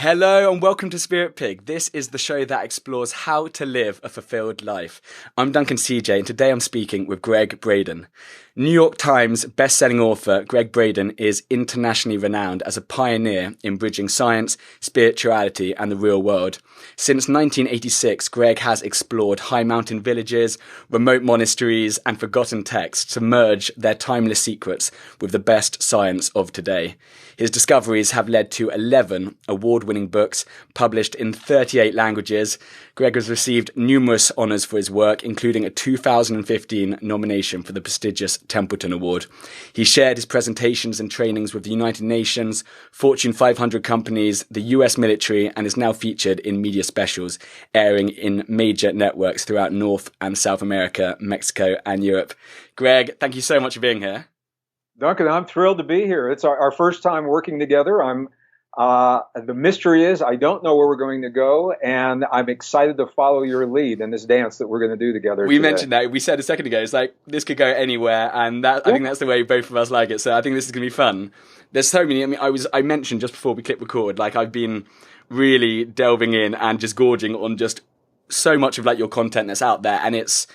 Hello and welcome to Spirit Pig. This is the show that explores how to live a fulfilled life. I'm Duncan CJ and today I'm speaking with Gregg Braden. New York Times best-selling author Gregg Braden is internationally renowned as a pioneer in bridging science, spirituality and the real world. Since 1986, Gregg has explored high mountain villages, remote monasteries and forgotten texts to merge their timeless secrets with the best science of today. His discoveries have led to 11 award-winning books published in 38 languages. Gregg has received numerous honours for his work, including a 2015 nomination for the prestigious Templeton Award. He shared his presentations and trainings with the United Nations, Fortune 500 companies, the US military, and is now featured in media specials, airing in major networks throughout North and South America, Mexico, and Europe. Gregg, thank you so much for being here. Duncan, I'm thrilled to be here. It's our first time working together. The mystery is I don't know where we're going to go, and I'm excited to follow your lead in this dance that we're going to do together. We mentioned that. We said a second ago, it's like this could go anywhere, and I think that's the way both of us like it. So I think this is going to be fun. There's so many. I mean, I mentioned just before we click record, like I've been really delving in and just gorging on just so much of like your content that's out there, and it's.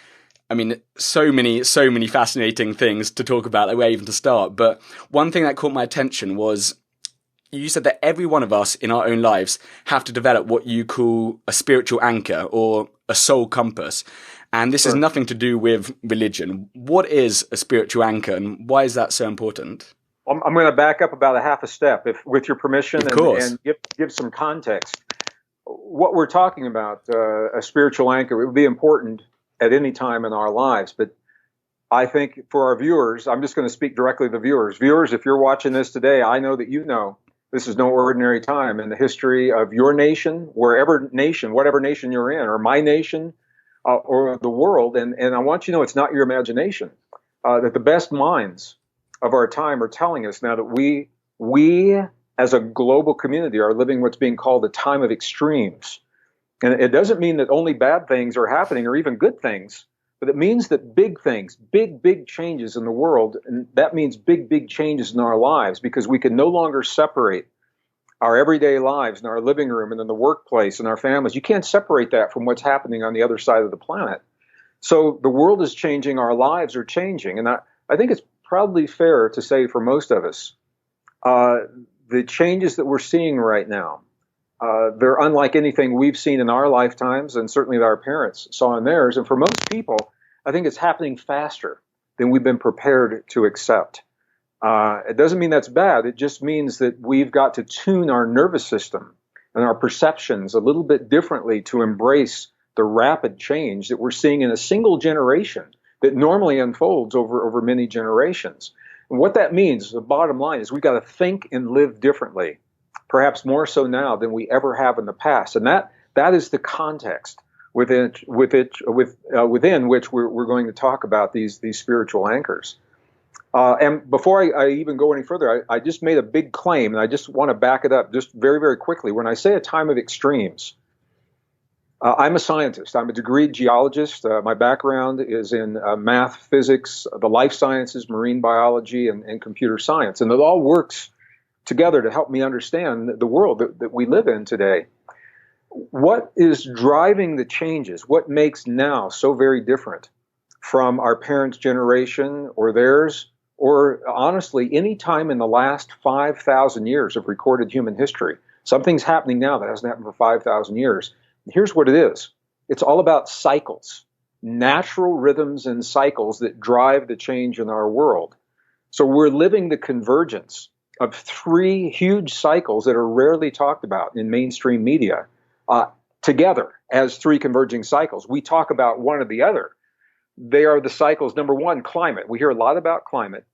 I mean, so many fascinating things to talk about, like where even to start. But one thing that caught my attention was you said that every one of us in our own lives have to develop what you call a spiritual anchor or a soul compass. And this is nothing to do with religion. What is a spiritual anchor and why is that so important? I'm going to back up about a half a step, if with your permission, and give some context. What we're talking about, a spiritual anchor, it would be important at any time in our lives. But I think for our viewers, I'm just going to speak directly to the viewers. Viewers, if you're watching this today, I know that you know this is no ordinary time in the history of your nation, whatever nation you're in, or my nation, or the world. And I want you to know it's not your imagination. That the best minds of our time are telling us now that we as a global community are living what's being called a time of extremes. And it doesn't mean that only bad things are happening or even good things, but it means that big things, big changes in the world, and that means big changes in our lives, because we can no longer separate our everyday lives in our living room and in the workplace and our families. You can't separate that from what's happening on the other side of the planet. So the world is changing, our lives are changing, and I think it's probably fair to say for most of us, the changes that we're seeing right now, they're unlike anything we've seen in our lifetimes, and certainly that our parents saw in theirs. And for most people, I think it's happening faster than we've been prepared to accept. It doesn't mean that's bad. It just means that we've got to tune our nervous system and our perceptions a little bit differently to embrace the rapid change that we're seeing in a single generation that normally unfolds over many generations. And what that means, the bottom line, is we've got to think and live differently. Perhaps more so now than we ever have in the past, and that is the context within which we're going to talk about these spiritual anchors. And before I even go any further, I just made a big claim, and I just want to back it up just very quickly. When I say a time of extremes, I'm a scientist. I'm a degreed geologist. My background is in math, physics, the life sciences, marine biology, and computer science, and it all works together to help me understand the world that we live in today. What is driving the changes? What makes now so very different from our parents' generation or theirs, or honestly, any time in the last 5,000 years of recorded human history? Something's happening now that hasn't happened for 5,000 years. Here's what it is. It's all about cycles, natural rhythms and cycles that drive the change in our world. So we're living the convergence of three huge cycles that are rarely talked about in mainstream media together as three converging cycles. We talk about one or the other. They are the cycles. Number one, climate. We hear a lot about climate.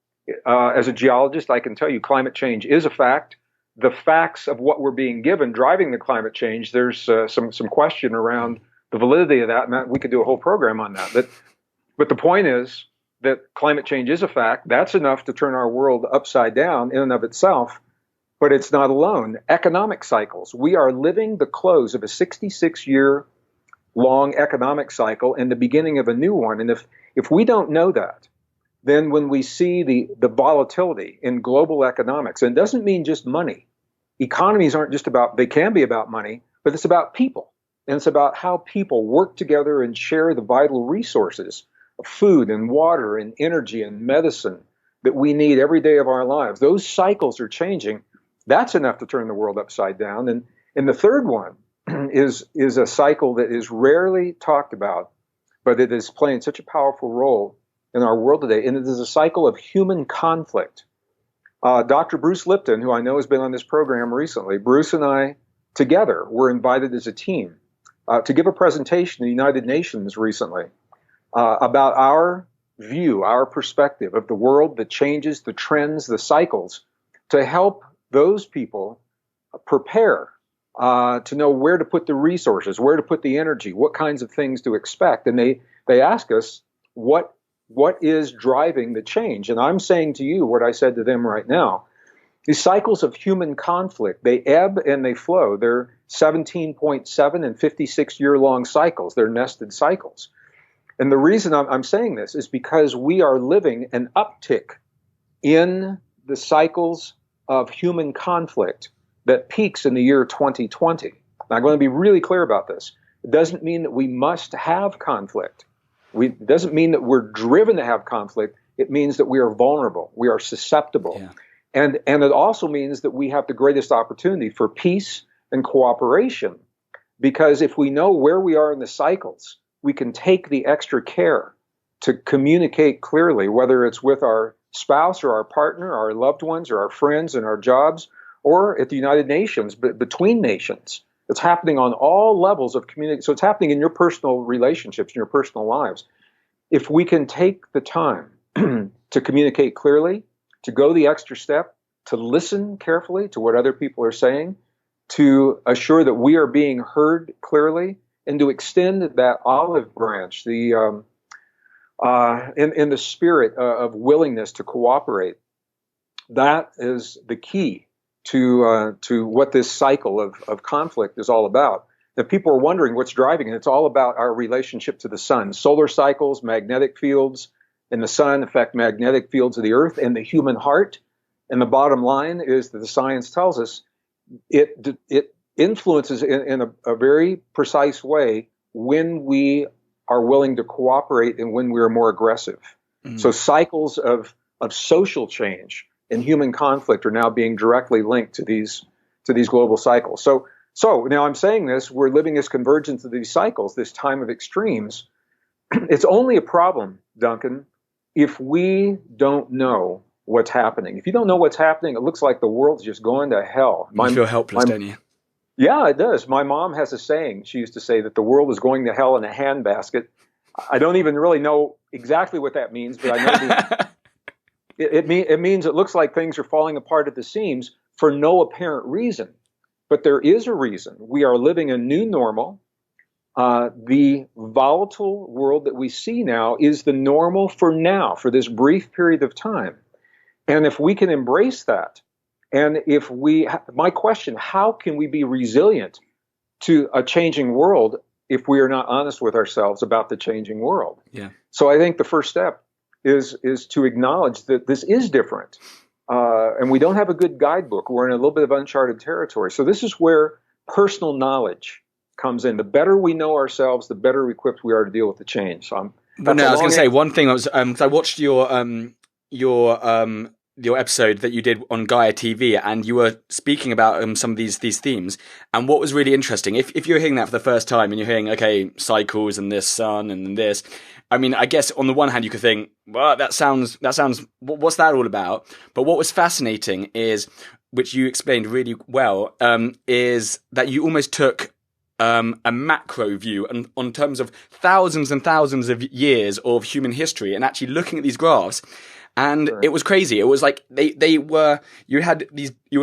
As a geologist, I can tell you climate change is a fact. The facts of what we're being given driving the climate change, there's some question around the validity of that, and we could do a whole program on that. But the point is that climate change is a fact. That's enough to turn our world upside down in and of itself, but it's not alone. Economic cycles. We are living the close of a 66-year-long economic cycle and the beginning of a new one. And if we don't know that, then when we see the volatility in global economics, and it doesn't mean just money, economies aren't just about, they can be about money, but it's about people. And it's about how people work together and share the vital resources of food and water and energy and medicine that we need every day of our lives. Those cycles are changing. That's enough to turn the world upside down. And the third one is a cycle that is rarely talked about, but it is playing such a powerful role in our world today. And it is a cycle of human conflict. Dr. Bruce Lipton, who I know has been on this program recently, Bruce and I together were invited as a team to give a presentation to the United Nations recently about our view, our perspective of the world, the changes, the trends, the cycles, to help those people prepare to know where to put the resources, where to put the energy, what kinds of things to expect. And they ask us, what is driving the change? And I'm saying to you what I said to them right now. These cycles of human conflict, they ebb and they flow. They're 17.7 and 56-year-long cycles. They're nested cycles. And the reason I'm saying this is because we are living an uptick in the cycles of human conflict that peaks in the year 2020. And I'm going to be really clear about this. It doesn't mean that we must have conflict. It doesn't mean that we're driven to have conflict. It means that we are vulnerable. We are susceptible. Yeah. And it also means that we have the greatest opportunity for peace and cooperation, because if we know where we are in the cycles, we can take the extra care to communicate clearly, whether it's with our spouse or our partner, our loved ones or our friends and our jobs, or at the United Nations, but between nations. It's happening on all levels of community. So it's happening in your personal relationships, in your personal lives. If we can take the time to communicate clearly, to go the extra step, to listen carefully to what other people are saying, to assure that we are being heard clearly, and to extend that olive branch, in the spirit of willingness to cooperate. That is the key to what this cycle of conflict is all about. If people are wondering what's driving it, it's all about our relationship to the sun. Solar cycles, magnetic fields in the sun affect magnetic fields of the earth and the human heart. And the bottom line is that the science tells us it influences in a very precise way when we are willing to cooperate and when we are more aggressive. Mm. So cycles of social change and human conflict are now being directly linked to these global cycles. So now I'm saying this, we're living this convergence of these cycles, this time of extremes. It's only a problem, Duncan, if we don't know what's happening. If you don't know what's happening, it looks like the world's just going to hell. You feel helpless, don't you? Yeah, it does. My mom has a saying. She used to say that the world is going to hell in a handbasket. I don't even really know exactly what that means, but I know it means it looks like things are falling apart at the seams for no apparent reason. But there is a reason. We are living a new normal. The volatile world that we see now is the normal for now, for this brief period of time. And if we can embrace that, and my question, how can we be resilient to a changing world if we are not honest with ourselves about the changing world? Yeah. So I think the first step is to acknowledge that this is different. And we don't have a good guidebook. We're in a little bit of uncharted territory. So this is where personal knowledge comes in. The better we know ourselves, the better equipped we are to deal with the change. So I was going to say one thing. I watched your episode that you did on Gaia TV, and you were speaking about some of these themes. And what was really interesting, if you're hearing that for the first time and you're hearing, okay, cycles and this sun and this, I mean, I guess on the one hand you could think, well, that sounds, what's that all about? But what was fascinating is, which you explained really well, is that you almost took a macro view on terms of thousands and thousands of years of human history, and actually looking at these graphs. And It was crazy. It was like you were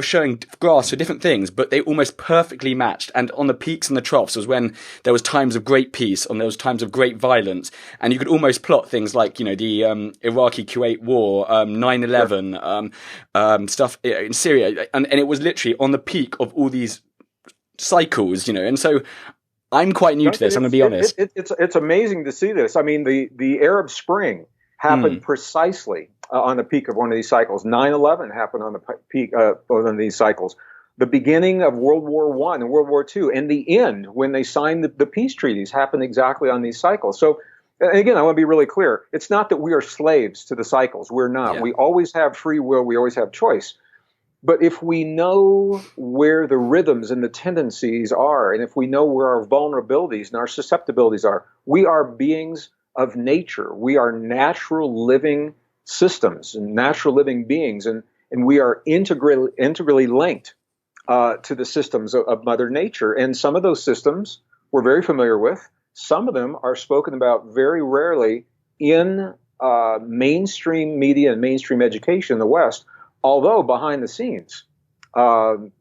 showing graphs for different things, but they almost perfectly matched. And on the peaks and the troughs was when there was times of great peace, and there was times of great violence. And you could almost plot things like, the Iraqi-Kuwait war, 9/11, stuff in Syria. And it was literally on the peak of all these cycles, And so I'm quite new to this, I'm going to be honest. It's amazing to see this. I mean, the Arab Spring happened precisely on the peak of one of these cycles. 9/11 happened on the peak of one of these cycles. The beginning of World War I and World War II and the end, when they signed the peace treaties, happened exactly on these cycles. So, and again, I want to be really clear. It's not that we are slaves to the cycles. We're not. Yeah. We always have free will. We always have choice. But if we know where the rhythms and the tendencies are, and if we know where our vulnerabilities and our susceptibilities are, we are beings of nature. We are natural living systems and natural living beings, and we are integrally linked to the systems of Mother Nature. And some of those systems we're very familiar with. Some of them are spoken about very rarely in mainstream media and mainstream education in the West, although behind the scenes,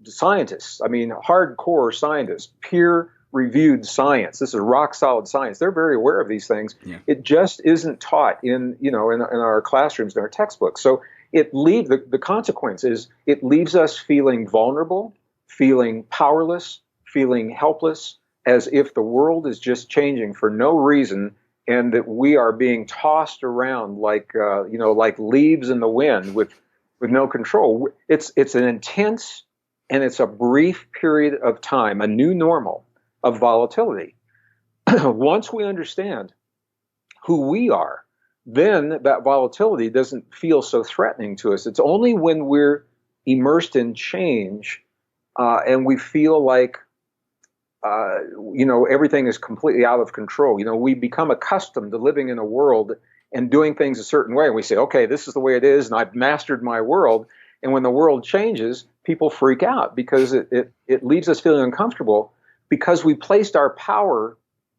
scientists, I mean, hardcore scientists, peer-reviewed science, this is rock-solid science, they're very aware of these things. Yeah. It just isn't taught in our classrooms, in our textbooks. So the consequence is it leaves us feeling vulnerable, feeling powerless, feeling helpless, as if the world is just changing for no reason, and that we are being tossed around like leaves in the wind with no control. It's an intense and it's a brief period of time, a new normal of volatility. Once we understand who we are, then that volatility doesn't feel so threatening to us. It's only when we're immersed in change and we feel like everything is completely out of control. We become accustomed to living in a world and doing things a certain way. And we say, okay, this is the way it is, and I've mastered my world. And when the world changes, people freak out because it leaves us feeling uncomfortable because we placed our power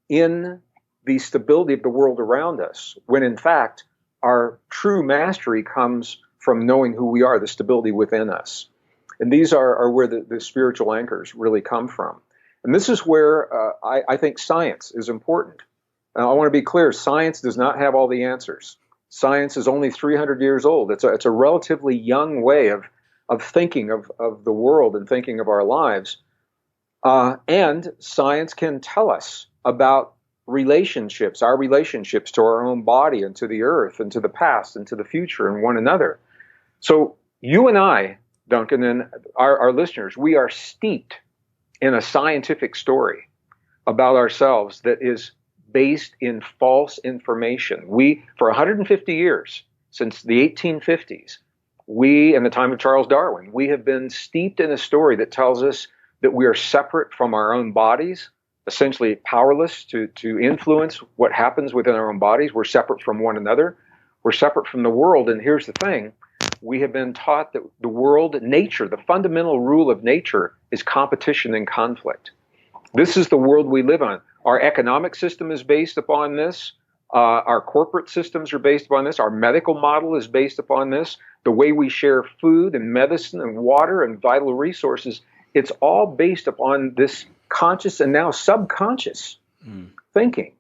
in the stability of the world around us, when in fact, our true mastery comes from knowing who we are, the stability within us. And these are where the spiritual anchors really come from. And this is where I think science is important. Now, I want to be clear, science does not have all the answers. Science is only 300 years old. It's a relatively young way of thinking of the world and thinking of our lives. And science can tell us about relationships, our relationships to our own body and to the earth and to the past and to the future and one another. So you and I, Duncan, and our listeners, we are steeped in a scientific story about ourselves that is based in false information. We, for 150 years, since the 1850s, in the time of Charles Darwin, we have been steeped in a story that tells us that we are separate from our own bodies, essentially powerless to influence what happens within our own bodies. We're separate from one another. We're separate from the world. And here's the thing. We have been taught that the world, nature, the fundamental rule of nature is competition and conflict. This is the world we live on. Our economic system is based upon this. Our corporate systems are based upon this. Our medical model is based upon this. The way we share food and medicine and water and vital resources, it's all based upon this conscious and now subconscious thinking.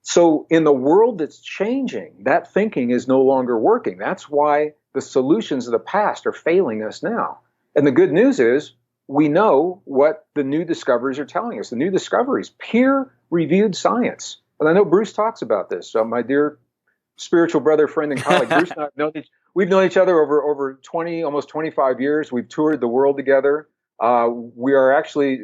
So in the world that's changing, that thinking is no longer working. That's why the solutions of the past are failing us now. And the good news is we know what the new discoveries are telling us. The new discoveries, peer-reviewed science. And I know Bruce talks about this. So my dear spiritual brother, friend, and colleague, Bruce and I we've known each other over 20, almost 25 years. We've toured the world together. We are actually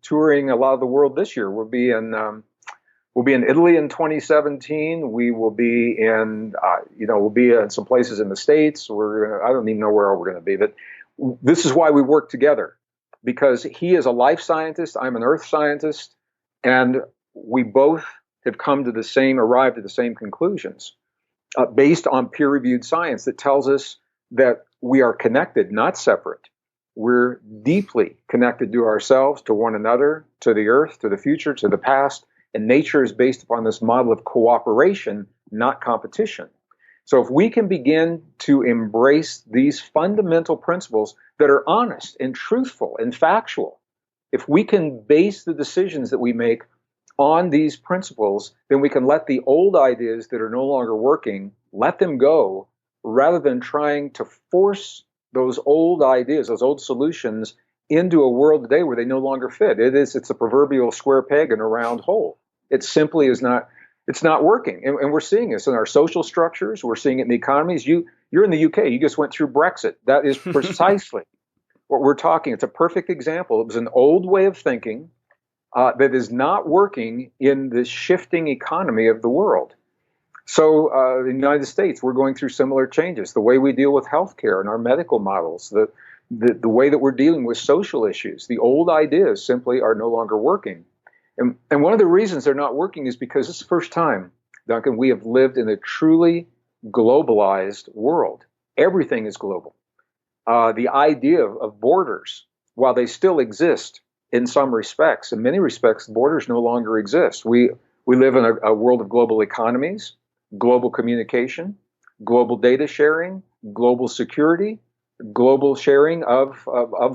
touring a lot of the world this year. We'll be in Italy in 2017. We will be we'll be in some places in the States. I don't even know where we're going to be, but this is why we work together, because he is a life scientist. I'm an earth scientist, and we both have arrived at the same conclusions based on peer-reviewed science that tells us that we are connected, not separate. We're deeply connected to ourselves, to one another, to the earth, to the future, to the past. And nature is based upon this model of cooperation, not competition. So if we can begin to embrace these fundamental principles that are honest and truthful and factual, if we can base the decisions that we make on these principles, then we can let the old ideas that are no longer working, let them go, rather than trying to force those old ideas, those old solutions into a world today where they no longer fit. It's a proverbial square peg in a round hole. It simply is not, it's not working. And we're seeing this in our social structures. We're seeing it in the economies. You're in the UK. You just went through Brexit. That is precisely what we're talking, it's a perfect example. It was an old way of thinking that is not working in the shifting economy of the world. So in the United States, we're going through similar changes. The way we deal with healthcare and our medical models, the way that we're dealing with social issues, the old ideas simply are no longer working. And one of the reasons they're not working is because it's the first time, Duncan, we have lived in a truly globalized world. Everything is global. The idea of borders, while they still exist in some respects, in many respects, borders no longer exist. We live in a world of global economies, global communication, global data sharing, global security, global sharing of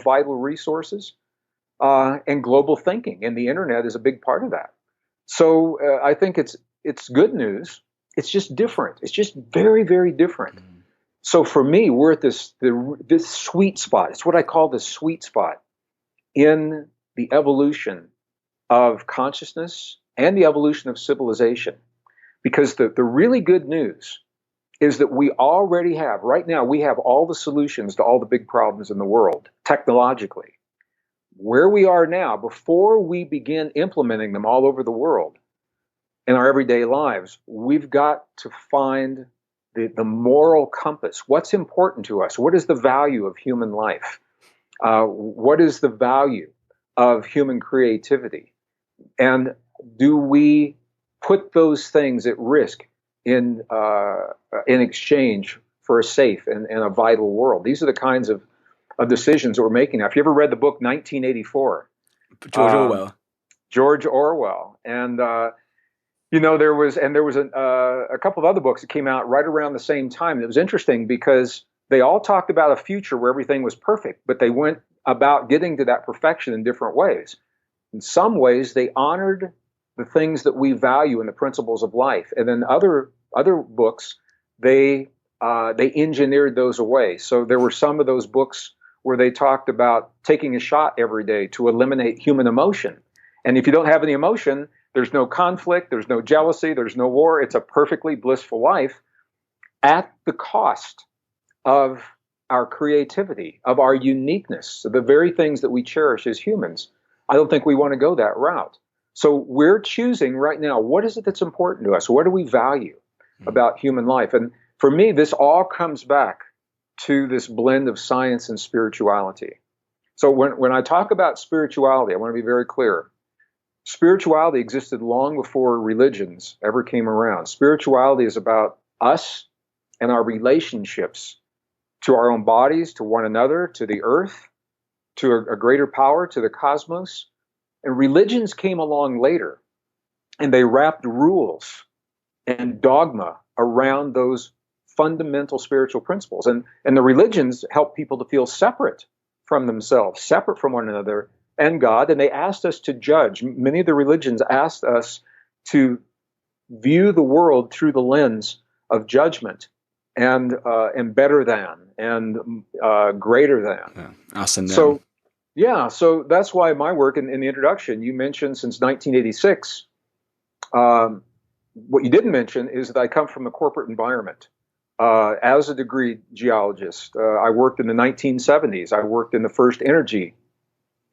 vital resources, and global thinking. And the internet is a big part of that. So I think it's good news. It's just different. It's just very, very different. So for me, we're at this sweet spot. It's what I call the sweet spot in the evolution of consciousness and the evolution of civilization. Because the really good news is that we already have, right now, we have all the solutions to all the big problems in the world, technologically. Where we are now, before we begin implementing them all over the world in our everyday lives, we've got to find the moral compass. What's important to us? What is the value of human life? What is the value of human creativity? And do we put those things at risk in exchange for a safe and a vital world? These are the kinds of decisions that we're making now. If you ever read the book 1984, George Orwell, and there was a couple of other books that came out right around the same time. It was interesting because they all talked about a future where everything was perfect, but they went about getting to that perfection in different ways. In some ways, they honored the things that we value in the principles of life, and then other books they engineered those away. So there were some of those books where they talked about taking a shot every day to eliminate human emotion, and if you don't have any emotion, there's no conflict, there's no jealousy, there's no war. It's a perfectly blissful life at the cost of our creativity, of our uniqueness, the very things that we cherish as humans. I don't think we want to go that route. So we're choosing right now, what is it that's important to us? What do we value about human life? And for me, this all comes back to this blend of science and spirituality. So when I talk about spirituality, I want to be very clear. Spirituality existed long before religions ever came around. Spirituality is about us and our relationships to our own bodies, to one another, to the earth, to a greater power, to the cosmos. And religions came along later, and they wrapped rules and dogma around those fundamental spiritual principles. And the religions help people to feel separate from themselves, separate from one another and God, and they asked us to judge. Many of the religions asked us to view the world through the lens of judgment and better than and greater than. Yeah, us and them. So that's why my work in the introduction, you mentioned since 1986. What you didn't mention is that I come from a corporate environment. As a degree geologist, I worked in the 1970s. I worked in the first energy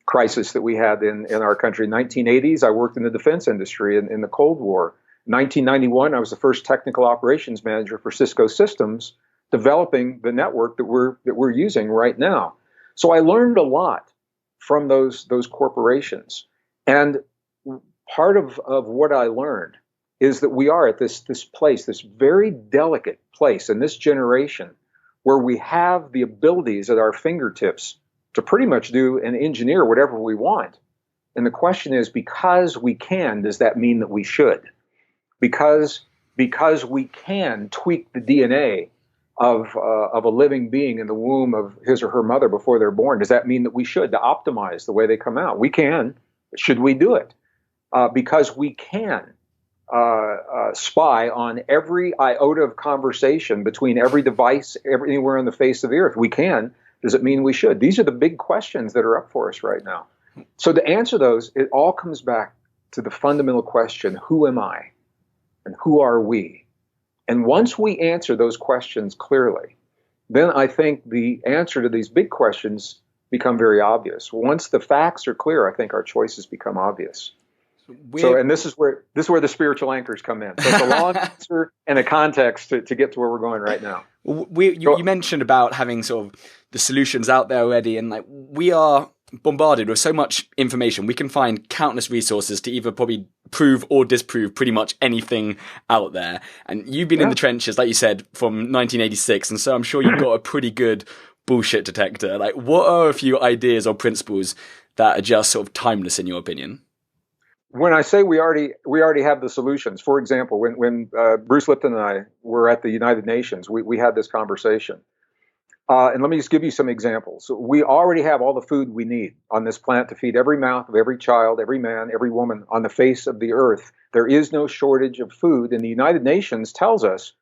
crisis that we had in our country. 1980s, I worked in the defense industry in the Cold War. 1991, I was the first technical operations manager for Cisco Systems, developing the network that we're using right now. So I learned a lot from those corporations. And part of what I learned is that we are at this place, this very delicate place in this generation where we have the abilities at our fingertips to pretty much do and engineer whatever we want. And the question is, because we can, does that mean that we should? Because we can tweak the DNA of a living being in the womb of his or her mother before they're born, does that mean that we should, to optimize the way they come out? We can. Should we do it? Because we can spy on every iota of conversation between every device anywhere on the face of the earth. We can. Does it mean we should? These are the big questions that are up for us right now. So to answer those, it all comes back to the fundamental question, who am I? And who are we? And once we answer those questions clearly, then I think the answer to these big questions become very obvious. Once the facts are clear, I think our choices become obvious. And this is where the spiritual anchors come in. So it's a long answer and a context to get to where we're going right now. You mentioned about having sort of the solutions out there already, and like we are bombarded with so much information. We can find countless resources to either probably prove or disprove pretty much anything out there. And you've been in the trenches, like you said, from 1986, and so I'm sure you've got a pretty good bullshit detector. Like, what are a few ideas or principles that are just sort of timeless in your opinion? When I say we already have the solutions, for example, when Bruce Lipton and I were at the United Nations, we had this conversation. And let me just give you some examples. We already have all the food we need on this planet to feed every mouth of every child, every man, every woman on the face of the earth. There is no shortage of food. And the United Nations tells us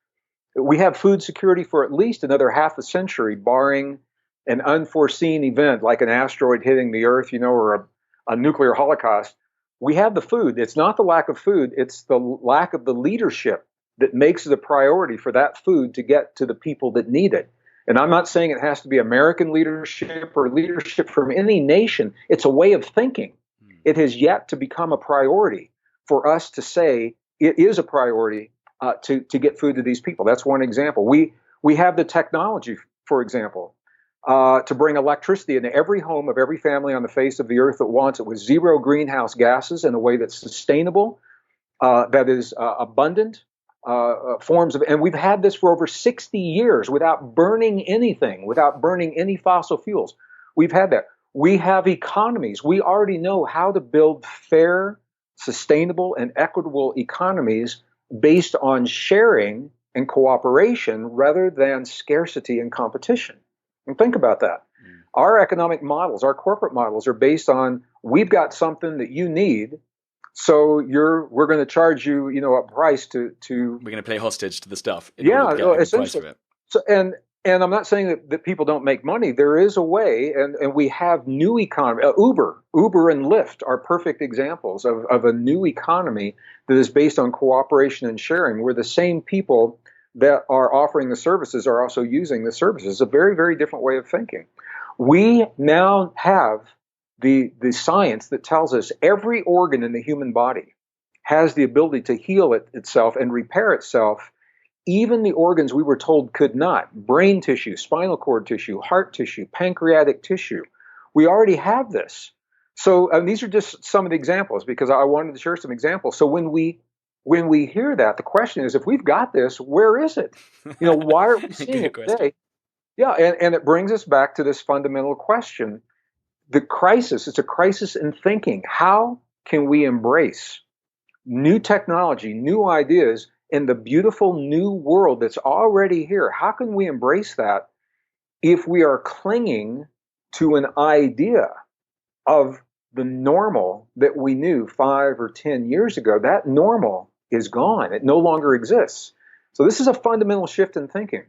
that we have food security for at least another half a century, barring an unforeseen event like an asteroid hitting the earth, or a nuclear holocaust. We have the food. It's not the lack of food. It's the lack of the leadership that makes it a priority for that food to get to the people that need it. And I'm not saying it has to be American leadership or leadership from any nation. It's a way of thinking. It has yet to become a priority for us to say it is a priority to get food to these people. That's one example. We have the technology, for example, to bring electricity into every home of every family on the face of the earth that wants it, with zero greenhouse gases in a way that's sustainable, that is abundant, forms of, and we've had this for over 60 years without burning anything, without burning any fossil fuels. We've had that. We have economies. We already know how to build fair, sustainable, and equitable economies based on sharing and cooperation rather than scarcity and competition. And think about that. Our economic models, our corporate models are based on, we've got something that you need, so we're going to charge you, a price to. We're going to play hostage to the stuff. Essentially. So, and I'm not saying that people don't make money. There is a way, and we have new economy. Uber and Lyft are perfect examples of a new economy that is based on cooperation and sharing, where the same people that are offering the services are also using the services. It's a very, very different way of thinking. We now have the science that tells us every organ in the human body has the ability to heal itself and repair itself, even the organs we were told could not. Brain tissue, spinal cord tissue, heart tissue, pancreatic tissue. We already have this. So these are just some of the examples, because I wanted to share some examples. So when we hear that, the question is, if we've got this, where is it? Why are we seeing it today? Yeah, and it brings us back to this fundamental question. The crisis, it's a crisis in thinking. How can we embrace new technology, new ideas in the beautiful new world that's already here? How can we embrace that if we are clinging to an idea of the normal that we knew 5 or 10 years ago? That normal is gone. It no longer exists. So this is a fundamental shift in thinking.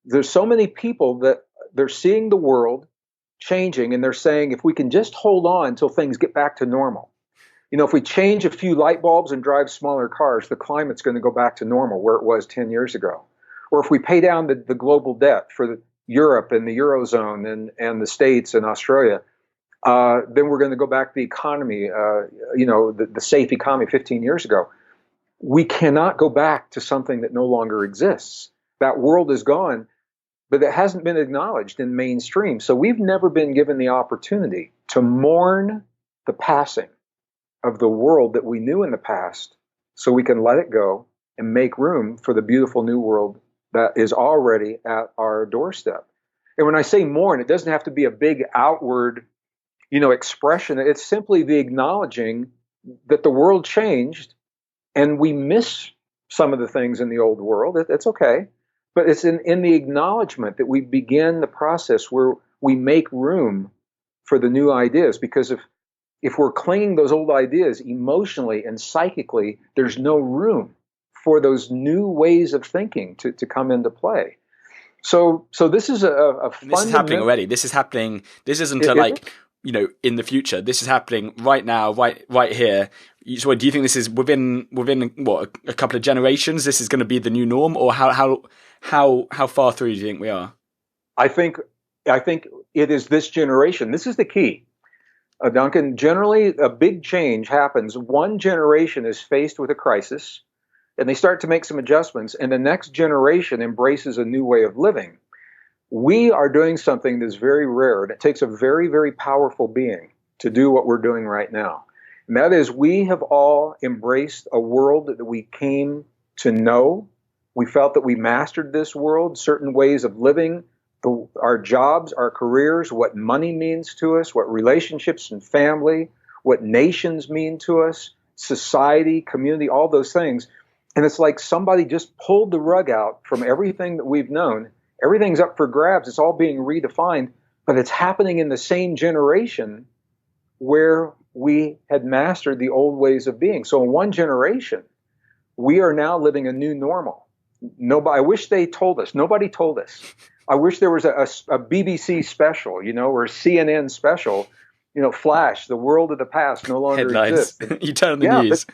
There's so many people that they're seeing the world changing, and they're saying, if we can just hold on until things get back to normal. If we change a few light bulbs and drive smaller cars, the climate's going to go back to normal where it was 10 years ago. Or if we pay down the global debt for Europe and the Eurozone and the States and Australia, then we're going to go back to the economy, the safe economy 15 years ago. We cannot go back to something that no longer exists. That world is gone, but it hasn't been acknowledged in mainstream. So we've never been given the opportunity to mourn the passing of the world that we knew in the past, so we can let it go and make room for the beautiful new world that is already at our doorstep. And when I say mourn, it doesn't have to be a big outward, expression. It's simply the acknowledging that the world changed and we miss some of the things in the old world. It's okay. But it's in the acknowledgement that we begin the process where we make room for the new ideas. Because if we're clinging those old ideas emotionally and psychically, there's no room for those new ways of thinking to come into play. So this is a this is happening already. This is happening. This isn't in the future. This is happening right now, right here. So do you think this is within what, a couple of generations? This is going to be the new norm, or how far through do you think we are? I think it is this generation. This is the key. Duncan, generally a big change happens. One generation is faced with a crisis and they start to make some adjustments, and the next generation embraces a new way of living. We are doing something that's very rare, and it takes a very, very powerful being to do what we're doing right now. And that is, we have all embraced a world that we came to know. We felt that we mastered this world, certain ways of living, our jobs, our careers, what money means to us, what relationships and family, what nations mean to us, society, community, all those things. And it's like somebody just pulled the rug out from everything that we've known. Everything's up for grabs. It's all being redefined, but it's happening in the same generation where we had mastered the old ways of being. So in one generation, we are now living a new normal. Nobody, I wish they told us. Nobody told us. I wish there was a BBC special, or a CNN special, Flash, the world of the past no longer Headlines. exists. You turn on the news.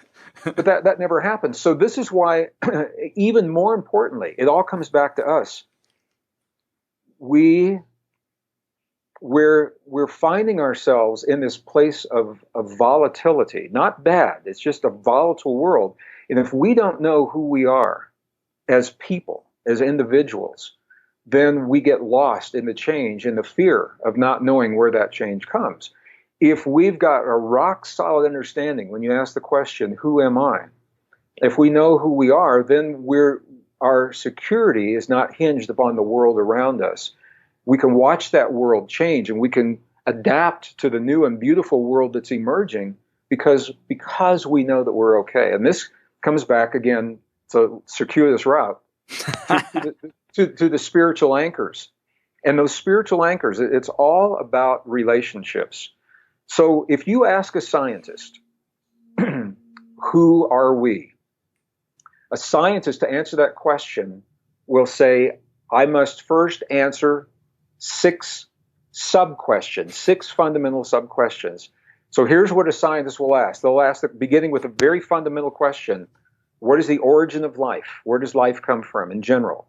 But that never happened. So this is why, even more importantly, it all comes back to us. We're finding ourselves in this place of volatility. Not bad. It's just a volatile world. And if we don't know who we are as people, as individuals, then we get lost in the change and the fear of not knowing where that change comes. If we've got a rock solid understanding, when you ask the question, who am I? If we know who we are, then our security is not hinged upon the world around us. We can watch that world change, and we can adapt to the new and beautiful world that's emerging because we know that we're okay. And this comes back again, to circuitous route, to the spiritual anchors. And those spiritual anchors, it's all about relationships. So if you ask a scientist, who are we? A scientist, to answer that question, will say, I must first answer 6 sub-questions, 6 fundamental sub-questions. So here's what a scientist will ask. They'll ask, beginning with a very fundamental question, what is the origin of life? Where does life come from in general?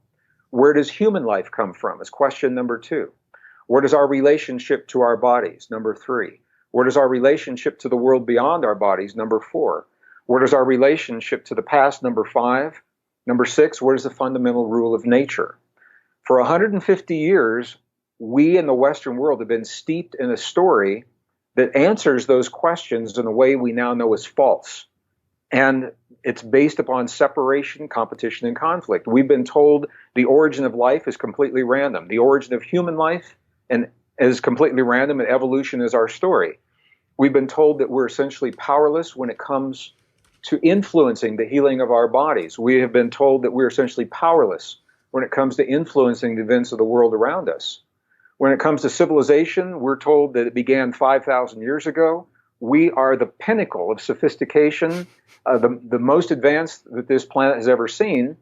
Where does human life come from? Is question number 2. What is our relationship to our bodies? Number 3. What is our relationship to the world beyond our bodies? Number 4. What is our relationship to the past? Number 5. Number 6, what is the fundamental rule of nature? For 150 years, we in the Western world have been steeped in a story that answers those questions in a way we now know is false. And it's based upon separation, competition, and conflict. We've been told the origin of life is completely random. The origin of human life is completely random, and evolution is our story. We've been told that we're essentially powerless when it comes to influencing the healing of our bodies. We have been told that we're essentially powerless when it comes to influencing the events of the world around us. When it comes to civilization, we're told that it began 5,000 years ago. We are the pinnacle of sophistication, the most advanced that this planet has ever seen.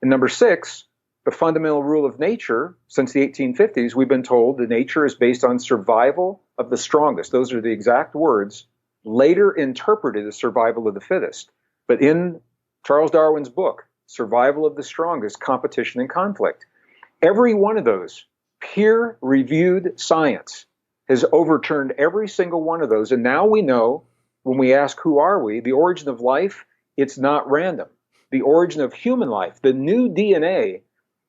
And number 6, the fundamental rule of nature. Since the 1850s, we've been told that nature is based on survival of the strongest. Those are the exact words, later interpreted as survival of the fittest. But in Charles Darwin's book, Survival of the Strongest, Competition and Conflict, every one of those peer-reviewed science has overturned every single one of those. And now we know, when we ask who are we, the origin of life, it's not random. The origin of human life, the new DNA,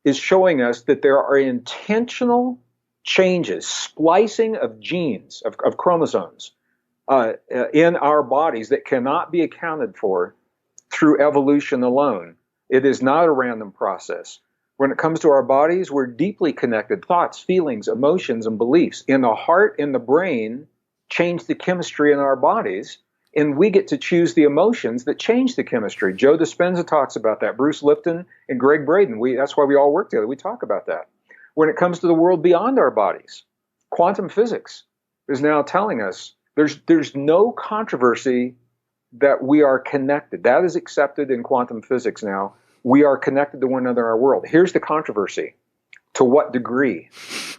is showing us that there are intentional changes, splicing of genes, of chromosomes in our bodies that cannot be accounted for through evolution alone. It is not a random process. When it comes to our bodies, we're deeply connected. Thoughts, feelings, emotions, and beliefs in the heart and the brain change the chemistry in our bodies, and we get to choose the emotions that change the chemistry. Joe Dispenza talks about that. Bruce Lipton and Gregg Braden, that's why we all work together. We talk about that. When it comes to the world beyond our bodies, quantum physics is now telling us there's no controversy that we are connected. That is accepted in quantum physics now. We are connected to one another in our world. Here's the controversy. To what degree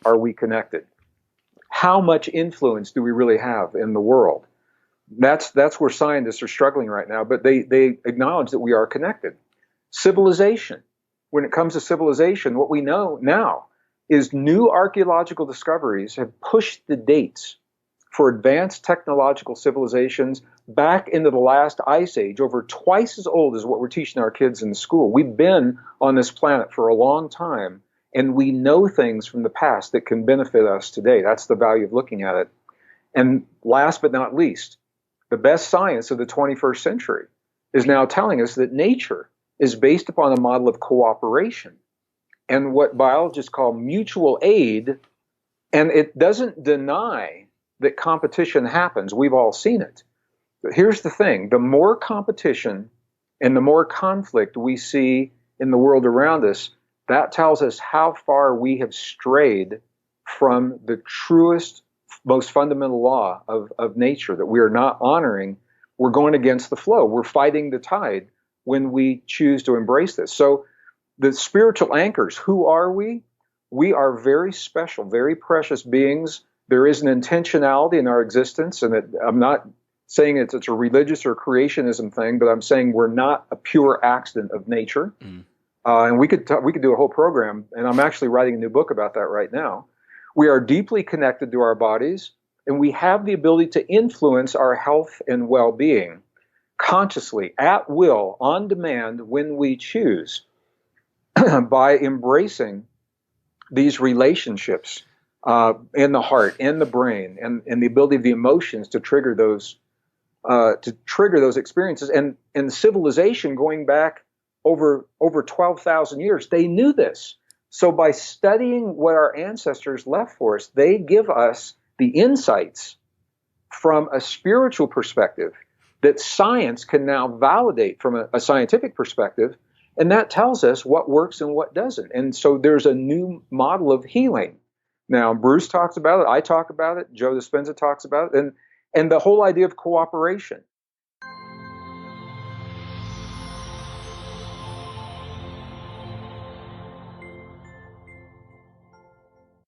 are we connected? How much influence do we really have in the world? That's where scientists are struggling right now, but they acknowledge that we are connected. Civilization. When it comes to civilization, what we know now is new archaeological discoveries have pushed the dates for advanced technological civilizations back into the last ice age, over twice as old as what we're teaching our kids in school. We've been on this planet for a long time, and we know things from the past that can benefit us today. That's the value of looking at it. And last but not least, the best science of the 21st century is now telling us that nature is based upon a model of cooperation and what biologists call mutual aid. And it doesn't deny that competition happens. We've all seen it. But here's the thing. The more competition and the more conflict we see in the world around us, that tells us how far we have strayed from the truest, most fundamental law of nature, that we are not honoring. We're going against the flow. We're fighting the tide when we choose to embrace this. So the spiritual anchors, who are we? We are very special, very precious beings. There is an intentionality in our existence, and I'm not saying it's a religious or creationism thing, but I'm saying we're not a pure accident of nature. And we could do a whole program, and I'm actually writing a new book about that right now. We are deeply connected to our bodies, and we have the ability to influence our health and well-being consciously, at will, on demand, when we choose, by embracing these relationships in the heart, in the brain, and the ability of the emotions to trigger those experiences. And civilization going back over 12,000 years, they knew this. So by studying what our ancestors left for us, they give us the insights from a spiritual perspective that science can now validate from a scientific perspective. And that tells us what works and what doesn't. And so there's a new model of healing. Now, Bruce talks about it. I talk about it. Joe Dispenza talks about it. And the whole idea of cooperation.